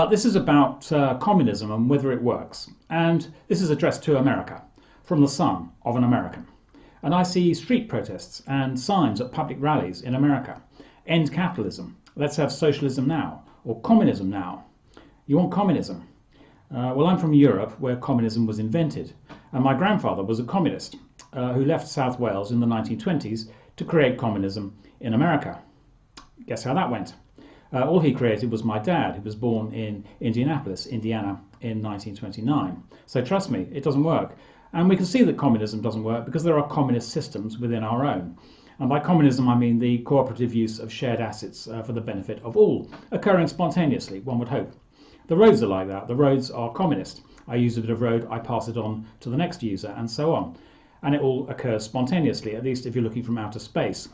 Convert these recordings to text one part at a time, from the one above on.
This is about communism and whether it works. And this is addressed to America, from the son of an American. And I see street protests and signs at public rallies in America. End capitalism. Let's have socialism now. Or communism now. You want communism? Well, I'm from Europe, where communism was invented. And my grandfather was a communist who left South Wales in the 1920s to create communism in America. Guess how that went? All he created was my dad, who was born in Indianapolis, Indiana, in 1929. So trust me, it doesn't work. And we can see that communism doesn't work because there are communist systems within our own. And by communism, I mean the cooperative use of shared assets for the benefit of all, occurring spontaneously, one would hope. The roads are like that. The roads are communist. I use a bit of road, I pass it on to the next user, and so on. And it all occurs spontaneously, at least if you're looking from outer space.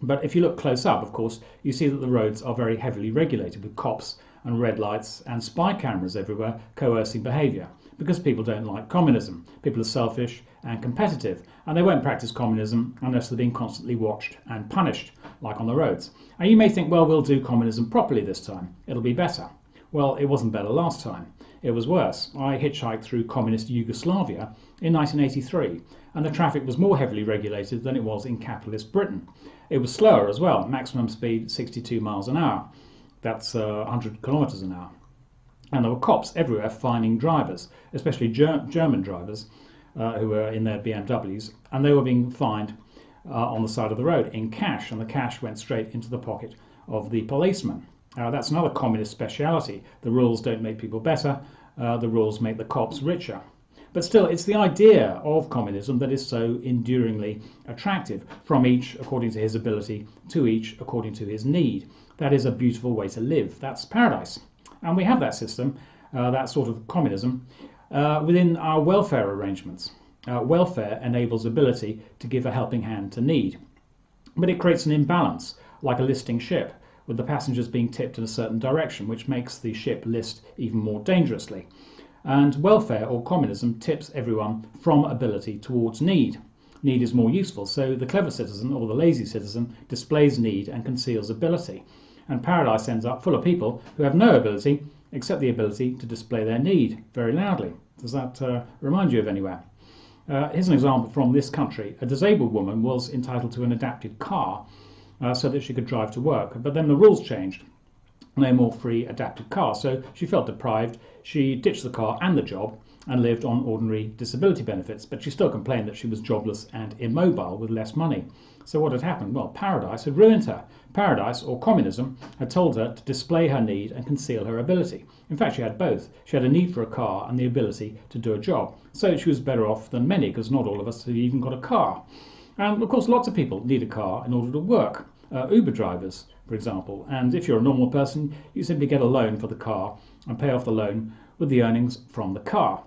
But if you look close up, of course, you see that the roads are very heavily regulated with cops and red lights and spy cameras everywhere coercing behaviour, because people don't like communism. People are selfish and competitive, and they won't practice communism unless they're being constantly watched and punished, like on the roads. And you may think, well, we'll do communism properly this time. It'll be better. Well, it wasn't better last time. It was worse. I hitchhiked through communist Yugoslavia in 1983, and the traffic was more heavily regulated than it was in capitalist Britain. It was slower as well, maximum speed 62 miles an hour. That's 100 kilometers an hour. And there were cops everywhere fining drivers, especially German drivers who were in their BMWs, and they were being fined on the side of the road in cash, and the cash went straight into the pocket of the policeman. That's another communist speciality. The rules don't make people better, the rules make the cops richer. But still, it's the idea of communism that is so enduringly attractive, from each according to his ability, to each according to his need. That is a beautiful way to live. That's paradise. And we have that system, that sort of communism, within our welfare arrangements. Welfare enables ability to give a helping hand to need. But it creates an imbalance, like a listing ship, with the passengers being tipped in a certain direction, which makes the ship list even more dangerously. And welfare, or communism, tips everyone from ability towards need. Need is more useful, so the clever citizen, or the lazy citizen, displays need and conceals ability. And paradise ends up full of people who have no ability except the ability to display their need very loudly. Does that remind you of anywhere? Here's an example from this country. A disabled woman was entitled to an adapted car so that she could drive to work, but then the rules changed. No more free adapted cars, so she felt deprived. She ditched the car and the job and lived on ordinary disability benefits, but she still complained that she was jobless and immobile with less money. So what had happened? Well, paradise had ruined her. Paradise, or communism, had told her to display her need and conceal her ability. In fact, she had both. She had a need for a car and the ability to do a job. So she was better off than many, because not all of us have even got a car. And of course, lots of people need a car in order to work. Uber drivers, for example. And if you're a normal person, you simply get a loan for the car and pay off the loan with the earnings from the car.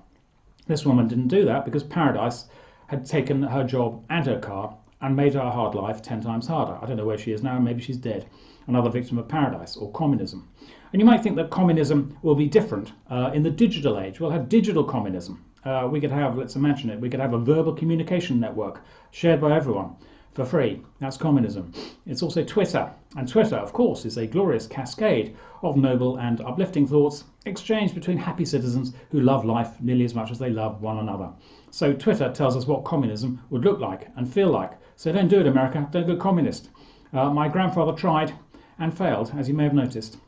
This woman didn't do that because paradise had taken her job and her car and made her hard life 10 times harder. I don't know where she is now, maybe she's dead. Another victim of paradise, or communism. And you might think that communism will be different in the digital age. We'll have digital communism. We could have, let's imagine it, we could have a verbal communication network shared by everyone for free. That's communism. It's also Twitter. And Twitter, of course, is a glorious cascade of noble and uplifting thoughts exchanged between happy citizens who love life nearly as much as they love one another. So Twitter tells us what communism would look like and feel like. So don't do it, America. Don't go communist. My grandfather tried and failed, as you may have noticed.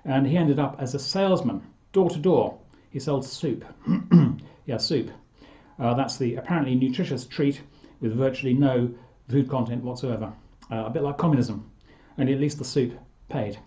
And he ended up as a salesman, door to door. He sold soup. Yeah, soup. That's the apparently nutritious treat with virtually no food content whatsoever. A bit like communism, only at least the soup paid.